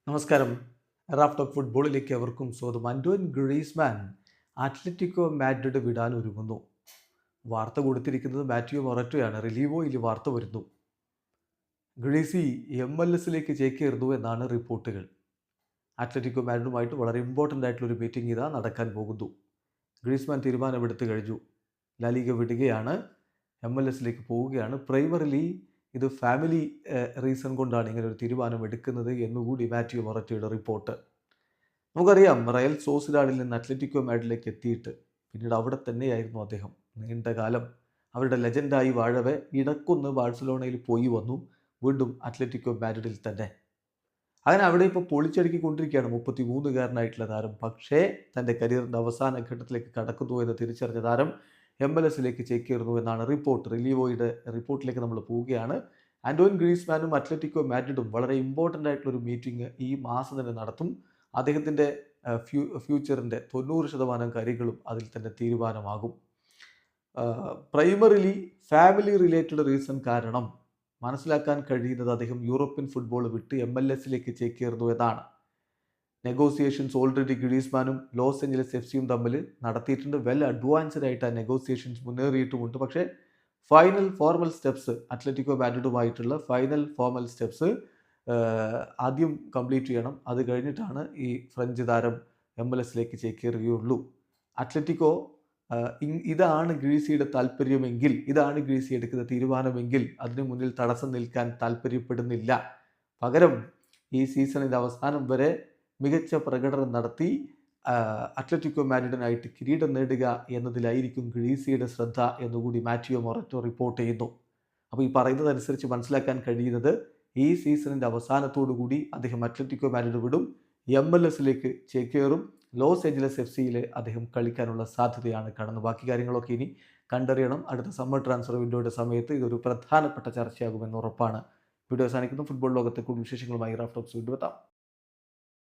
നമസ്കാരം. Raf talk ഫുട്ബോളിലേക്ക് അവർക്കും സ്വാഗതം. ആന്റോയിൻ ഗ്രീസ്മാൻ അത്ലറ്റിക്കോ മാഡ്രിഡ് വിടാൻ ഒരുങ്ങുന്നു. വാർത്ത കൊടുത്തിരിക്കുന്നത് മാറ്റിയോ മൊററ്റോയാണ്. റിലീവോയിൽ വാർത്ത വരുന്നു. ഗ്രീസി MLS ചേക്കേറുന്നു എന്നാണ് റിപ്പോർട്ടുകൾ. അത്ലറ്റിക്കോ മാഡ്രിഡുമായിട്ട് വളരെ ഇമ്പോർട്ടൻ്റ് ആയിട്ടുള്ള ഒരു മീറ്റിംഗ് ഇതാ നടക്കാൻ പോകുന്നു. ഗ്രീസ്മാൻ തീരുമാനമെടുത്തു കഴിഞ്ഞു. ലാലിഗ വിടുകയാണ്, MLS പോവുകയാണ്. പ്രൈമറിലി ഇത് ഫാമിലി റീസൺ കൊണ്ടാണ് ഇങ്ങനെ ഒരു തീരുമാനം എടുക്കുന്നത് എന്നുകൂടി മാറ്റിയോ മൊററ്റോയുടെ റിപ്പോർട്ട്. നമുക്കറിയാം, റയൽ സോസിഡാഡിൽ നിന്ന് അത്ലറ്റിക്കോ മാഡ്രിഡിലേക്ക് എത്തിയിട്ട് പിന്നീട് അവിടെ തന്നെയായിരുന്നു അദ്ദേഹം നീണ്ട കാലം. അവരുടെ ലെജൻഡായി വാഴവെ ഇടക്കൊന്ന് ബാഴ്സലോണയിൽ പോയി വന്നു, വീണ്ടും അത്ലറ്റിക്കോ മാഡ്രിഡിൽ തന്നെ. അങ്ങനെ അവിടെ ഇപ്പോൾ പൊളിച്ചടുക്കിക്കൊണ്ടിരിക്കുകയാണ് 33-കാരനായിട്ടുള്ള താരം. പക്ഷേ തൻ്റെ കരിയറിൻ്റെ അവസാന ഘട്ടത്തിലേക്ക് കടക്കുന്നു എന്ന് തിരിച്ചറിഞ്ഞ താരം MLS ചേക്കേറുന്നു എന്നാണ് റിപ്പോർട്ട്. റിലീവോയുടെ റിപ്പോർട്ടിലേക്ക് നമ്മൾ പോവുകയാണ്. ആന്റോയിൻ ഗ്രീസ്മാനും അത്ലറ്റിക്കോ മാഡ്രിഡും വളരെ ഇമ്പോർട്ടൻ്റ് ആയിട്ടുള്ളൊരു മീറ്റിംഗ് ഈ മാസം തന്നെ നടത്തും. അദ്ദേഹത്തിൻ്റെ ഫ്യൂച്ചറിൻ്റെ 90% കാര്യങ്ങളും അതിൽ തന്നെ തീരുമാനമാകും. പ്രൈമറിലി ഫാമിലി റിലേറ്റഡ് റീസൺ കാരണം മനസ്സിലാക്കാൻ കഴിയുന്നത് അദ്ദേഹം യൂറോപ്യൻ ഫുട്ബോൾ വിട്ട് MLS ചേക്കേറുന്നു എന്നാണ്. നെഗോസിയേഷൻസ് ഓൾറെഡി ഗ്രീസ്മാനും ലോസ് ഏഞ്ചലസ് FC തമ്മിൽ നടത്തിയിട്ടുണ്ട്. വെൽ അഡ്വാൻസ്ഡ് ആയിട്ട് ആ നെഗോസിയേഷൻസ് മുന്നേറിയിട്ടുമുണ്ട്. പക്ഷേ ഫൈനൽ ഫോർമൽ സ്റ്റെപ്സ്, അത്ലറ്റിക്കോ മാഡ്രിഡുമായിട്ടുള്ള ഫൈനൽ ഫോർമൽ സ്റ്റെപ്സ് ആദ്യം കംപ്ലീറ്റ് ചെയ്യണം. അത് കഴിഞ്ഞിട്ടാണ് ഈ ഫ്രഞ്ച് താരം MLS ചേക്കേറുകയുള്ളൂ. അത്ലറ്റിക്കോ ഇതാണ് ഗ്രീസിയുടെ താല്പര്യമെങ്കിൽ, ഇതാണ് ഗ്രീസി എടുക്കുന്ന തീരുമാനമെങ്കിൽ അതിനു മുന്നിൽ തടസ്സം നിൽക്കാൻ താല്പര്യപ്പെടുന്നില്ല. പകരം ഈ സീസണിൻ്റെ അവസാനം വരെ മികച്ച പ്രകടനം നടത്തി അത്ലറ്റിക്കോ മാഡ്രിഡിനായിട്ട് കിരീടം നേടുക എന്നതിലായിരിക്കും ഗ്രീസിയുടെ ശ്രദ്ധ എന്നുകൂടി മാറ്റിയോ മൊററ്റോ റിപ്പോർട്ട് ചെയ്യുന്നു. അപ്പോൾ ഈ പറയുന്നതനുസരിച്ച് മനസ്സിലാക്കാൻ കഴിയുന്നത് ഈ സീസണിൻ്റെ അവസാനത്തോടു കൂടി അദ്ദേഹം അത്ലറ്റിക്കോ മാഡ്രിഡ് വിടും, MLS ചേക്കേറും, ലോസ് ഏഞ്ചലസ് FC അദ്ദേഹം കളിക്കാനുള്ള സാധ്യതയാണ് കാണുന്നത്. ബാക്കി കാര്യങ്ങളൊക്കെ ഇനി കണ്ടറിയണം. അടുത്ത സമ്മർ ട്രാൻസ്ഫർ വിൻഡോയുടെ സമയത്ത് ഇതൊരു പ്രധാനപ്പെട്ട ചർച്ചയാകുമെന്ന് ഉറപ്പാണ്. വീഡിയോ അവസാനിക്കുന്നു. ഫുട്ബോൾ ലോകത്തെ കൂടുതൽ വിശേഷങ്ങളുമായി റാഫ് ടോക്സ് വീണ്ടും എത്താം.